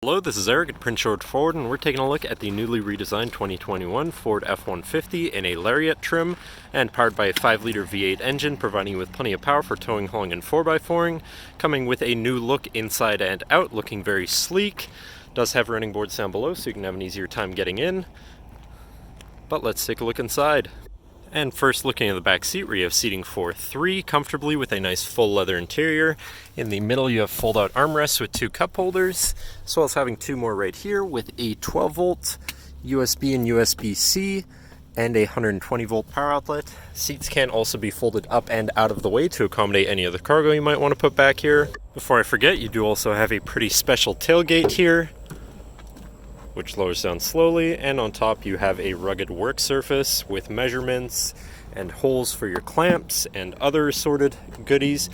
Hello, this is Eric at Prince George Ford, and we're taking a look at the newly redesigned 2021 Ford F-150 in a Lariat trim and powered by a 5-liter V8 engine, providing you with plenty of power for towing, hauling, and 4x4ing. Coming with a new look inside and out, looking very sleek. Does have running boards down below, so you can have an easier time getting in. But let's take a look inside. And first, looking at the back seat, where you have seating for 3 comfortably with a nice full leather interior. In the middle, you have fold-out armrests with 2 cup holders, as well as having 2 more right here with a 12-volt USB and USB-C and a 120-volt power outlet. Seats can also be folded up and out of the way to accommodate any other cargo you might want to put back here. Before I forget, you do also have a pretty special tailgate here, which lowers down slowly, and on top you have a rugged work surface with measurements and holes for your clamps and other assorted goodies.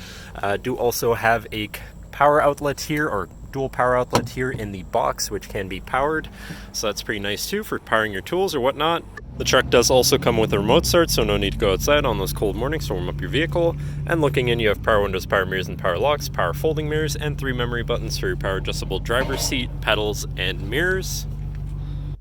Do also have a power outlet here, or dual power outlet here in the box, which can be powered, so that's pretty nice too for powering your tools or whatnot. The truck does also come with a remote start, so no need to go outside on those cold mornings to warm up your vehicle. And looking in, you have power windows, power mirrors, and power locks, power folding mirrors, and 3 memory buttons for your power adjustable driver's seat, pedals, and mirrors.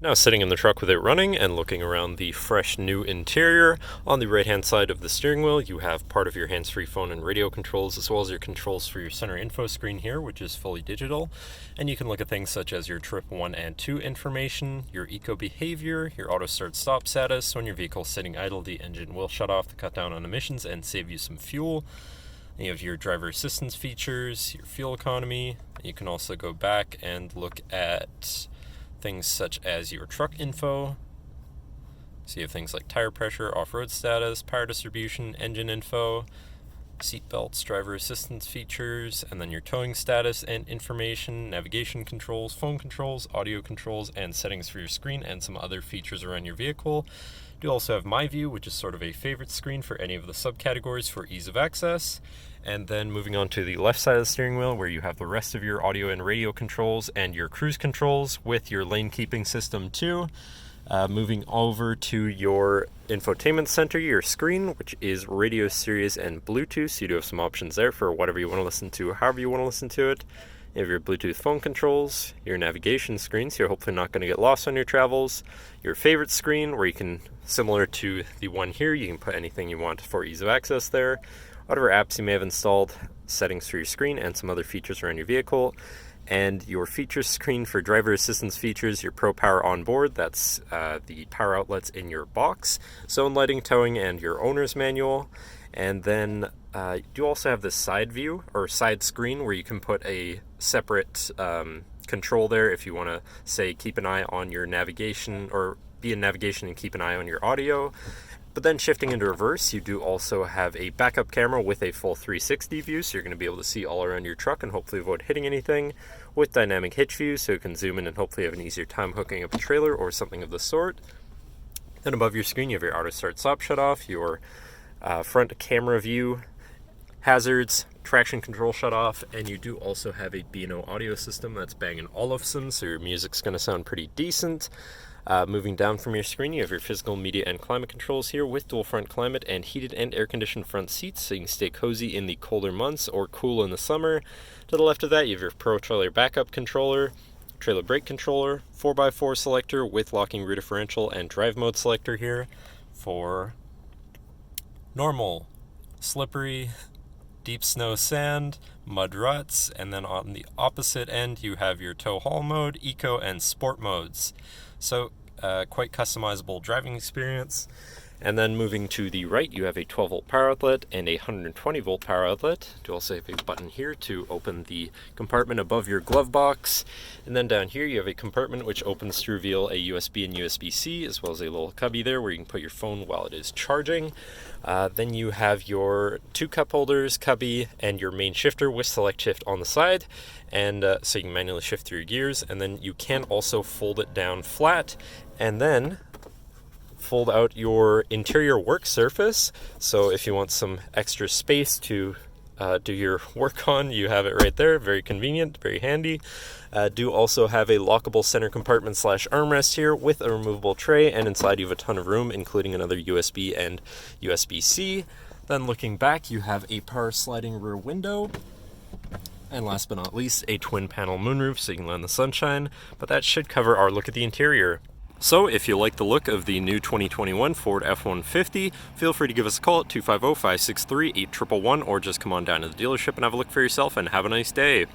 Now sitting in the truck with it running and looking around the fresh new interior, on the right hand side of the steering wheel you have part of your hands-free phone and radio controls, as well as your controls for your center info screen here, which is fully digital. And you can look at things such as your trip 1 and 2 information, your eco behavior, your auto start stop status. When your vehicle is sitting idle, the engine will shut off to cut down on emissions and save you some fuel. And you have your driver assistance features, your fuel economy. You can also go back and look at things such as your truck info. So you have things like tire pressure, off-road status, power distribution, engine info, seat belts, driver assistance features, and then your towing status and information, navigation controls, phone controls, audio controls, and settings for your screen, and some other features around your vehicle. You also have My View, which is sort of a favorite screen for any of the subcategories for ease of access. And then moving on to the left side of the steering wheel, where you have the rest of your audio and radio controls and your cruise controls with your lane keeping system too. Moving over to your Infotainment Center, your screen, which is radio, Sirius, and Bluetooth. So you do have some options there for whatever you want to listen to, however you want to listen to it. You have your Bluetooth phone controls, your navigation screen, so you're hopefully not going to get lost on your travels. Your favorite screen, where you can, similar to the one here, you can put anything you want for ease of access there. Whatever apps you may have installed, settings for your screen, and some other features around your vehicle. And your features screen for driver assistance features, your Pro Power Onboard, that's the power outlets in your box, zone lighting, towing, and your owner's manual. And then you also have this side view, or side screen, where you can put a separate control there if you want to, say, keep an eye on your navigation, or be in navigation and keep an eye on your audio. But then shifting into reverse, you do also have a backup camera with a full 360 view, so you're going to be able to see all around your truck and hopefully avoid hitting anything, with dynamic hitch view, so you can zoom in and hopefully have an easier time hooking up a trailer or something of the sort. Then above your screen you have your auto start stop shut off, your front camera view, hazards, traction control shut off, and you do also have a B&O Audio System that's Bang & Olufsen, so your music's going to sound pretty decent. Moving down from your screen, you have your physical, media, and climate controls here with dual front climate and heated and air-conditioned front seats, so you can stay cozy in the colder months or cool in the summer. To the left of that, you have your Pro Trailer Backup Controller, Trailer Brake Controller, 4x4 selector with locking rear differential, and drive mode selector here for normal, slippery, deep snow, sand, mud ruts, and then on the opposite end you have your tow haul mode, eco, and sport modes. So quite customizable driving experience. And then moving to the right, you have a 12-volt power outlet and a 120-volt power outlet. You also have a button here to open the compartment above your glove box. And then down here, you have a compartment which opens to reveal a USB and USB-C, as well as a little cubby there where you can put your phone while it is charging. Then you have your 2 cup holders, cubby, and your main shifter with select shift on the side. And so you can manually shift through your gears. And then you can also fold it down flat, and then fold out your interior work surface. So if you want some extra space to do your work on, you have it right there. Very convenient, very handy. Do also have a lockable center compartment / armrest here with a removable tray, and inside you have a ton of room, including another USB and USB-C. Then looking back, you have a power sliding rear window, And last but not least, a twin panel moonroof so you can land the sunshine, but that should cover our look at the interior. So if you like the look of the new 2021 Ford F-150, feel free to give us a call at 250-563-8111 or just come on down to the dealership and have a look for yourself, and have a nice day.